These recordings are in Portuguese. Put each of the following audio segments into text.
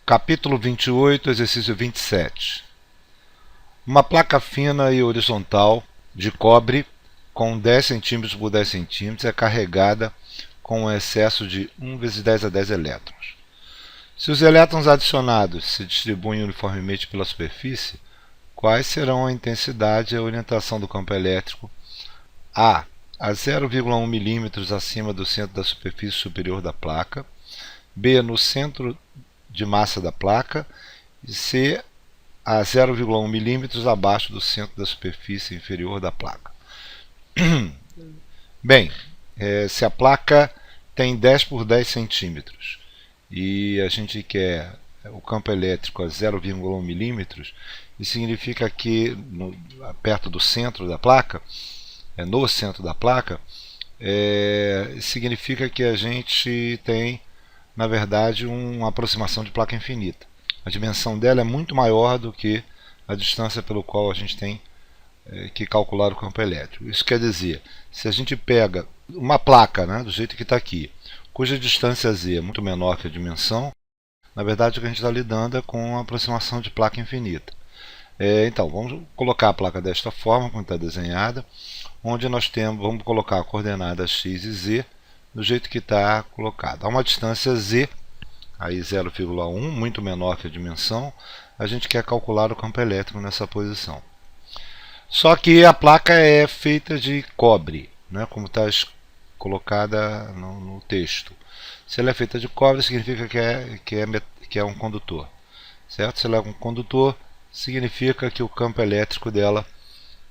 Capítulo 28, exercício 27. Uma placa fina e horizontal de cobre com 10 cm por 10 cm é carregada com um excesso de 1 vezes 10 a 10 elétrons. Se os elétrons adicionados se distribuem uniformemente pela superfície, quais serão a intensidade e a orientação do campo elétrico A 0,1 mm acima do centro da superfície superior da placa, B no centro de massa da placa e C a 0,1 mm abaixo do centro da superfície inferior da placa. Bem, se a placa tem 10 por 10 centímetros e a gente quer o campo elétrico a 0,1 milímetros, isso significa que perto do centro da placa, no centro da placa, significa que a gente tem, na verdade, uma aproximação de placa infinita. A dimensão dela é muito maior do que a distância pelo qual a gente tem que calcular o campo elétrico. Isso quer dizer, se a gente pega uma placa, do jeito que está aqui, cuja distância z é muito menor que a dimensão, na verdade o que a gente está lidando é com uma aproximação de placa infinita. Então, vamos colocar a placa desta forma, como está desenhada, onde vamos colocar a coordenada x e z do jeito que está colocado. Há uma distância z, aí 0,1, muito menor que a dimensão, a gente quer calcular o campo elétrico nessa posição. Só que a placa é feita de cobre, como está colocada no texto. Se ela é feita de cobre, significa que é um condutor. Certo? Se ela é um condutor, significa que o campo elétrico dela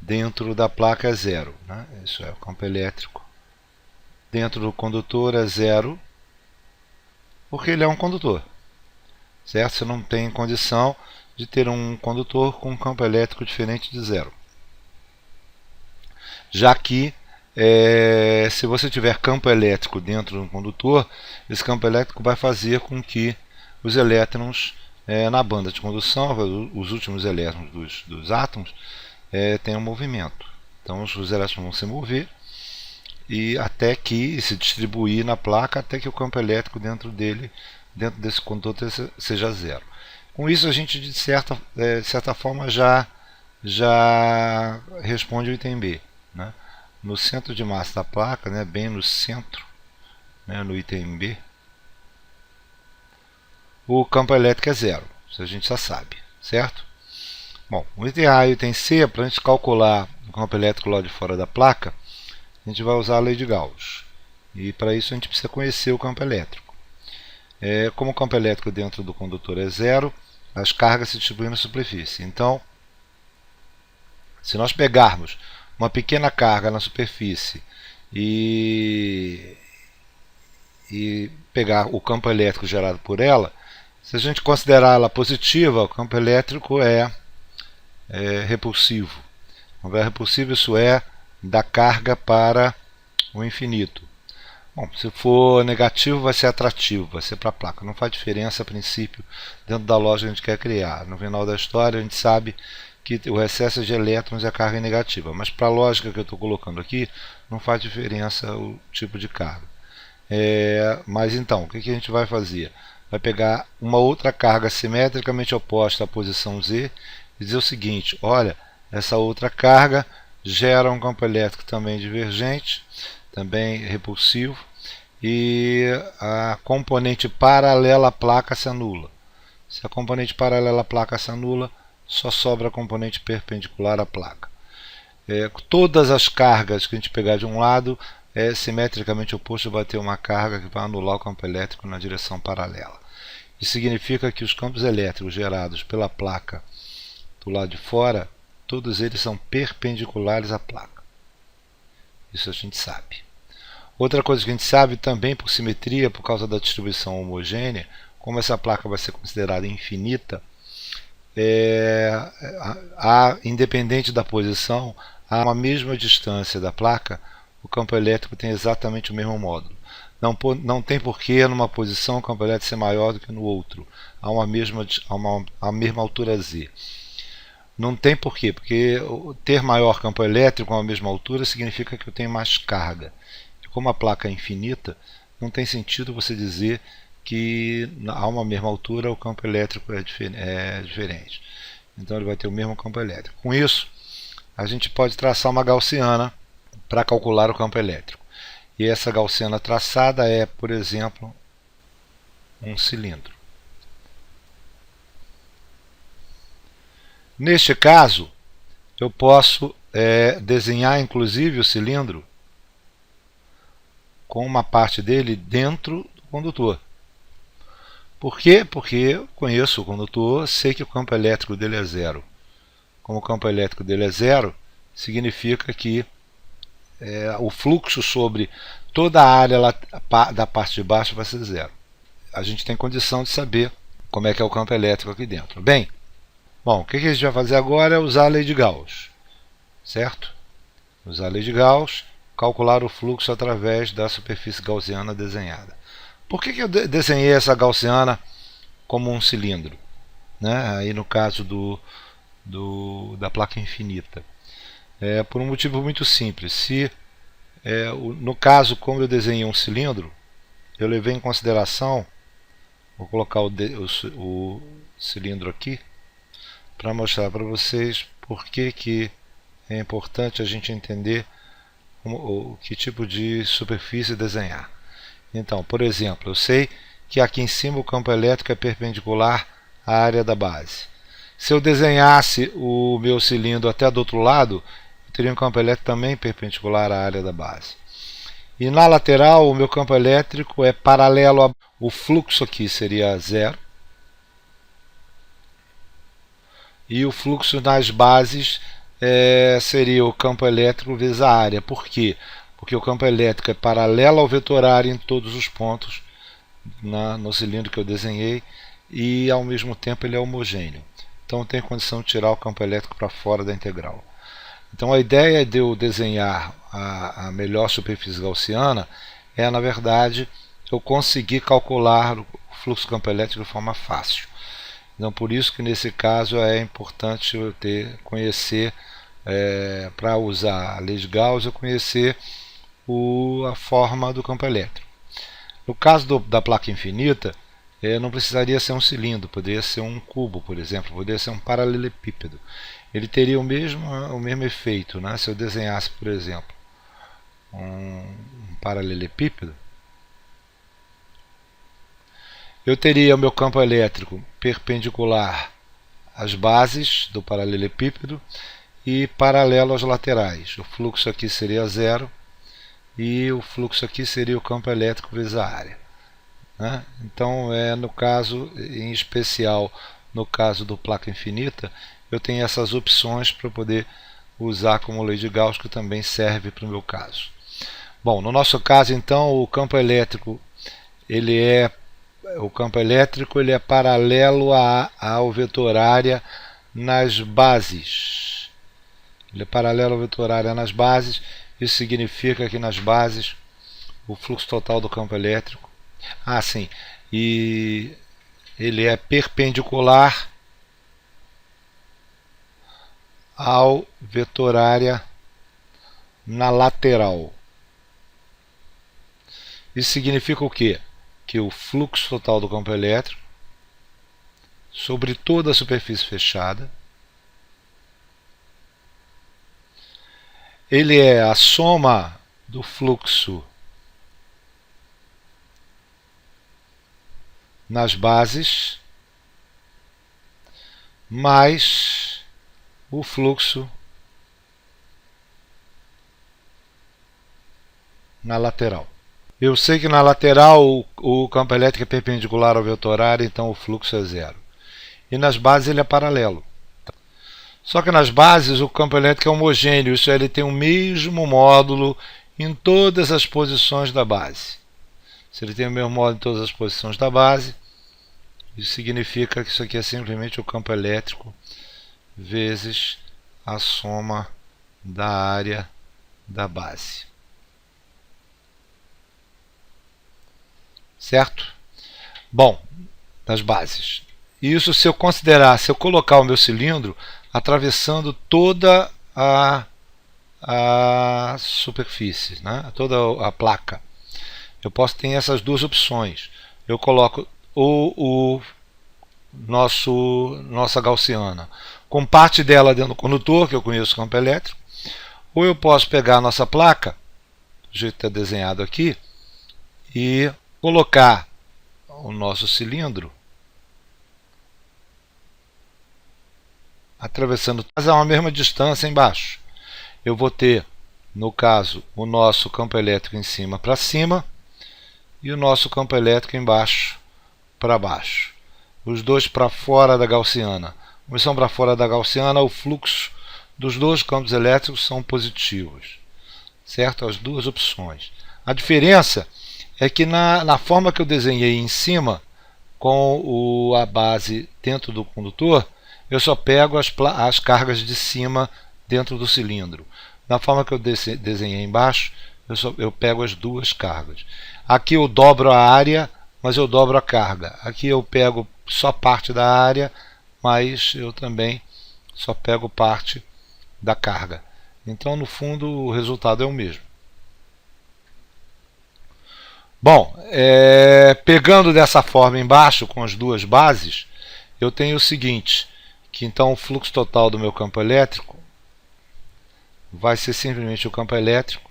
dentro da placa é zero. Isso é, o campo elétrico dentro do condutor é zero, porque ele é um condutor. Certo? Você não tem condição de ter um condutor com um campo elétrico diferente de zero. Já que, se você tiver campo elétrico dentro de um condutor, esse campo elétrico vai fazer com que os elétrons na banda de condução, os últimos elétrons dos átomos, tenham movimento. Então os elétrons vão se mover e até que se distribuir na placa, até que o campo elétrico dentro desse condutor seja zero. Com isso a gente de certa forma já responde o item B. No centro de massa da placa, bem no centro, no item B, o campo elétrico é zero. Isso a gente já sabe, certo? Bom, o item A e o item C, para a gente calcular o campo elétrico lá de fora da placa, a gente vai usar a lei de Gauss. E para isso a gente precisa conhecer o campo elétrico. Como o campo elétrico dentro do condutor é zero, as cargas se distribuem na superfície. Então, se nós pegarmos uma pequena carga na superfície e pegar o campo elétrico gerado por ela, se a gente considerar ela positiva, o campo elétrico é repulsivo. Quando é repulsivo, isso é da carga para o infinito. Bom, se for negativo, vai ser atrativo, vai ser para a placa. Não faz diferença a princípio dentro da lógica que a gente quer criar. No final da história, a gente sabe que o excesso de elétrons é carga negativa, mas para a lógica que eu estou colocando aqui, não faz diferença o tipo de carga. Mas então, o que a gente vai fazer? Vai pegar uma outra carga simetricamente oposta à posição Z e dizer o seguinte: olha, essa outra carga gera um campo elétrico também divergente, também repulsivo, e a componente paralela à placa se anula. Se a componente paralela à placa se anula, só sobra a componente perpendicular à placa. Todas as cargas que a gente pegar de um lado, simetricamente oposto, vai ter uma carga que vai anular o campo elétrico na direção paralela. Isso significa que os campos elétricos gerados pela placa do lado de fora, todos eles são perpendiculares à placa. Isso a gente sabe. Outra coisa que a gente sabe também por simetria, por causa da distribuição homogênea, como essa placa vai ser considerada infinita, independente da posição, a uma mesma distância da placa, o campo elétrico tem exatamente o mesmo módulo. Não tem porquê numa posição o campo elétrico ser maior do que no outro, a uma mesma altura z. Não tem porquê, porque ter maior campo elétrico a uma mesma altura significa que eu tenho mais carga. E como a placa é infinita, não tem sentido você dizer que a uma mesma altura o campo elétrico é diferente. Então ele vai ter o mesmo campo elétrico. Com isso, a gente pode traçar uma gaussiana para calcular o campo elétrico. E essa gaussiana traçada é, por exemplo, um cilindro. Neste caso, eu posso desenhar inclusive o cilindro com uma parte dele dentro do condutor. Por quê? Porque eu conheço o condutor, sei que o campo elétrico dele é zero. Como o campo elétrico dele é zero, significa que o fluxo sobre toda a área da parte de baixo vai ser zero. A gente tem condição de saber como é que é o campo elétrico aqui dentro. Bem, o que a gente vai fazer agora é usar a lei de Gauss, certo? Usar a lei de Gauss, calcular o fluxo através da superfície gaussiana desenhada. Por que eu desenhei essa gaussiana como um cilindro? Né? Aí no caso da placa infinita. Por um motivo muito simples. No caso, como eu desenhei um cilindro, eu levei em consideração, vou colocar o cilindro aqui, para mostrar para vocês por que é importante a gente entender que tipo de superfície desenhar. Então, por exemplo, eu sei que aqui em cima o campo elétrico é perpendicular à área da base. Se eu desenhasse o meu cilindro até do outro lado, eu teria um campo elétrico também perpendicular à área da base. E na lateral, o meu campo elétrico é paralelo o fluxo aqui seria zero. E o fluxo nas bases seria o campo elétrico vezes a área. Por quê? Porque o campo elétrico é paralelo ao vetor área em todos os pontos no cilindro que eu desenhei e ao mesmo tempo ele é homogêneo. Então eu tenho condição de tirar o campo elétrico para fora da integral. Então a ideia de eu desenhar a melhor superfície gaussiana na verdade, eu conseguir calcular o fluxo do campo elétrico de forma fácil. Então por isso que nesse caso é importante eu conhecer, para usar a lei de Gauss, eu conhecer a forma do campo elétrico. No caso da placa infinita, não precisaria ser um cilindro, poderia ser um cubo, por exemplo, poderia ser um paralelepípedo. Ele teria o mesmo efeito, né? Se eu desenhasse, por exemplo, um paralelepípedo, eu teria o meu campo elétrico perpendicular às bases do paralelepípedo e paralelo às laterais. O fluxo aqui seria zero e o fluxo aqui seria o campo elétrico vezes a área. Né? Então, no caso, em especial no caso do placa infinita, eu tenho essas opções para poder usar como lei de Gauss, que também serve para o meu caso. Bom, no nosso caso, então, o campo elétrico ele é paralelo ao vetor área nas bases. Ele é paralelo ao vetor área nas bases. Isso significa que nas bases o fluxo total do campo elétrico, sim, e ele é perpendicular ao vetor área na lateral. Isso significa o quê? Que o fluxo total do campo elétrico sobre toda a superfície fechada ele é a soma do fluxo nas bases mais o fluxo na lateral. Eu sei que na lateral o campo elétrico é perpendicular ao vetor área, então o fluxo é zero. E nas bases ele é paralelo. Só que nas bases o campo elétrico é homogêneo, isso é, ele tem o mesmo módulo em todas as posições da base. Se ele tem o mesmo módulo em todas as posições da base, isso significa que isso aqui é simplesmente o campo elétrico vezes a soma da área da base. Certo? Bom, das bases. Isso se eu colocar o meu cilindro atravessando toda a superfície, né? Toda a placa. Eu posso ter essas duas opções. eu coloco nossa gaussiana com parte dela dentro do condutor, que eu conheço o campo elétrico, ou eu posso pegar a nossa placa, do jeito que está desenhado aqui, e colocar o nosso cilindro atravessando a mesma distância embaixo. Eu vou ter, no caso, o nosso campo elétrico em cima para cima e o nosso campo elétrico embaixo para baixo. Os dois para fora da gaussiana. Como são para fora da gaussiana, o fluxo dos dois campos elétricos são positivos. Certo? As duas opções. A diferença é que na forma que eu desenhei em cima, com a base dentro do condutor, eu só pego as cargas de cima dentro do cilindro. Na forma que eu desenhei embaixo, eu pego as duas cargas. Aqui eu dobro a área, mas eu dobro a carga. Aqui eu pego só parte da área, mas eu também só pego parte da carga. Então, no fundo, o resultado é o mesmo. Bom, pegando dessa forma embaixo, com as duas bases, eu tenho o seguinte, que então o fluxo total do meu campo elétrico vai ser simplesmente o campo elétrico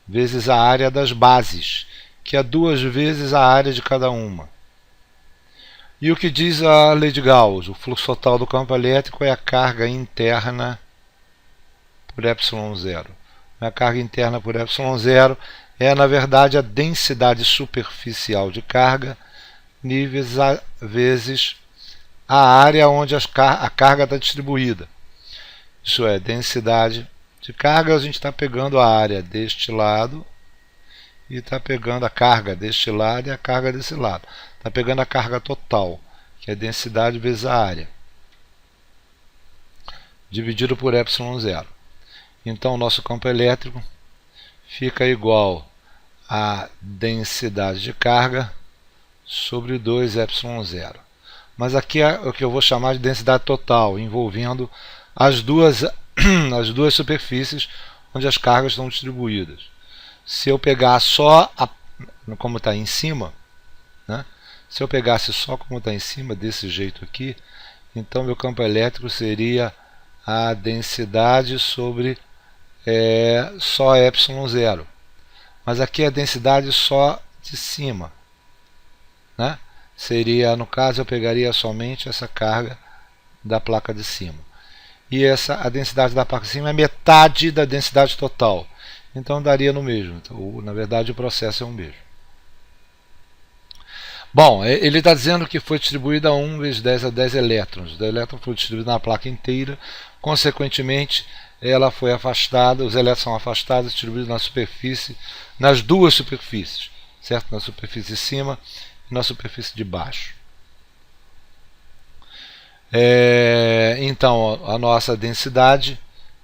vezes a área das bases, que é 2 vezes a área de cada uma. E o que diz a lei de Gauss? O fluxo total do campo elétrico é a carga interna por ε0. A carga interna por ε0 é, na verdade, a densidade superficial de carga vezes a área onde a carga está distribuída. Isso é, densidade de carga, a gente está pegando a área deste lado e está pegando a carga deste lado e a carga desse lado. Está pegando a carga total, que é densidade vezes a área, dividido por ε0. Então, o nosso campo elétrico fica igual a densidade de carga sobre 2ε0. Mas aqui é o que eu vou chamar de densidade total, envolvendo as duas superfícies onde as cargas estão distribuídas. Se eu pegar só como está em cima, né? Se eu pegasse só como está em cima, desse jeito aqui, então meu campo elétrico seria a densidade sobre só ε0. Mas aqui é a densidade só de cima, né? Seria, no caso, eu pegaria somente essa carga da placa de cima. E a densidade da placa de cima é metade da densidade total. Então daria no mesmo. Então, na verdade, o processo é o mesmo. Bom, ele está dizendo que foi distribuída a 1 vezes 10 a 10 elétrons. O elétron foi distribuído na placa inteira. Consequentemente, ela foi afastada, os elétrons são afastados, distribuídos na superfície, nas duas superfícies, certo? Na superfície de cima e na superfície de baixo. Então, a nossa densidade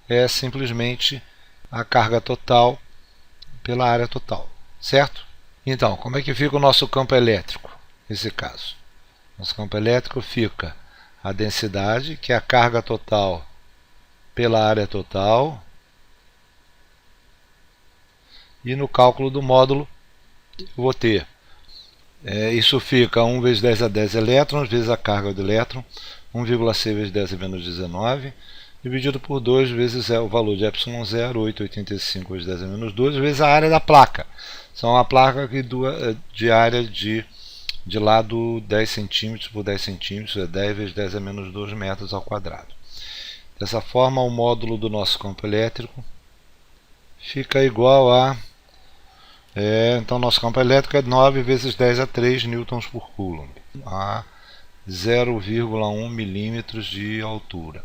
é simplesmente a carga total pela área total, certo? Então, como é que fica o nosso campo elétrico nesse caso? Nosso campo elétrico fica a densidade, que é a carga total pela área total, e no cálculo do módulo eu vou ter isso fica 1 vezes 10 a 10 elétrons vezes a carga do elétron, 1,6 vezes 10 a menos 19, dividido por 2 vezes o valor de ε0, 8,85 vezes 10 a menos 12, vezes a área da placa. São uma placa de área de lado 10 cm por 10 cm, é 10 vezes 10 a menos 2 metros ao quadrado. Dessa forma, o módulo do nosso campo elétrico fica igual a... então, nosso campo elétrico é 9 vezes 10 a 3 newtons por coulomb, a 0,1 milímetros de altura.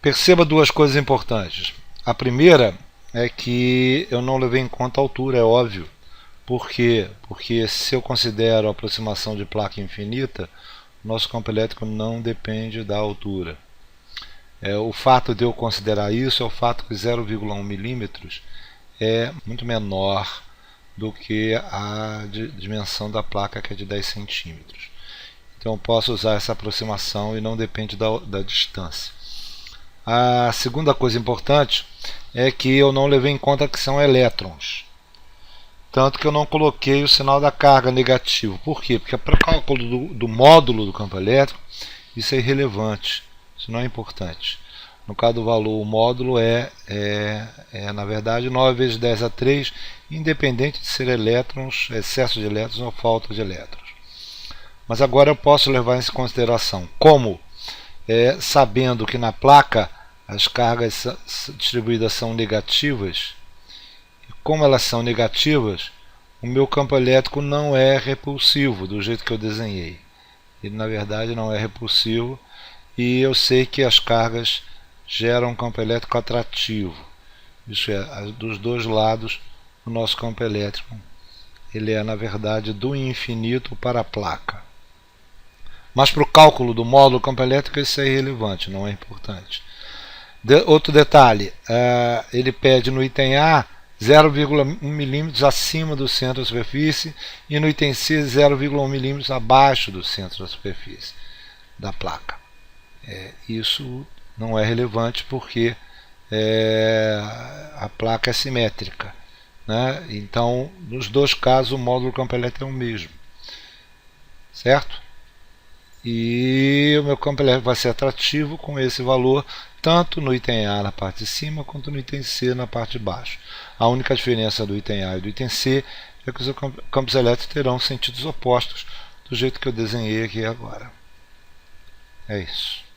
Perceba duas coisas importantes. A primeira é que eu não levei em conta a altura, é óbvio. Por quê? Porque se eu considero a aproximação de placa infinita, nosso campo elétrico não depende da altura. O fato de eu considerar isso é o fato que 0,1 milímetros é muito menor do que a dimensão da placa, que é de 10 centímetros. Então eu posso usar essa aproximação e não depende da distância. A segunda coisa importante é que eu não levei em conta que são elétrons. Tanto que eu não coloquei o sinal da carga negativo. Por quê? Porque para o cálculo do módulo do campo elétrico, isso é irrelevante, isso não é importante. No caso do valor, o módulo na verdade, 9 vezes 10 a 3, independente de ser elétrons, excesso de elétrons ou falta de elétrons. Mas agora eu posso levar isso em consideração. Como? Sabendo que na placa as cargas distribuídas são negativas, e como elas são negativas, o meu campo elétrico não é repulsivo do jeito que eu desenhei. Ele na verdade não é repulsivo, e eu sei que as cargas geram um campo elétrico atrativo. Isso é, dos dois lados o nosso campo elétrico ele é na verdade do infinito para a placa. Mas para o cálculo do módulo do campo elétrico isso é irrelevante, não é importante. Outro detalhe, ele pede no item A 0,1 milímetros acima do centro da superfície e no item C 0,1 milímetros abaixo do centro da superfície da placa. Isso não é relevante porque a placa é simétrica, né? Então, nos dois casos, o módulo do campo elétrico é o mesmo, certo? E o meu campo elétrico vai ser atrativo com esse valor, tanto no item A na parte de cima, quanto no item C na parte de baixo. A única diferença do item A e do item C é que os campos elétricos terão sentidos opostos, do jeito que eu desenhei aqui agora. É isso.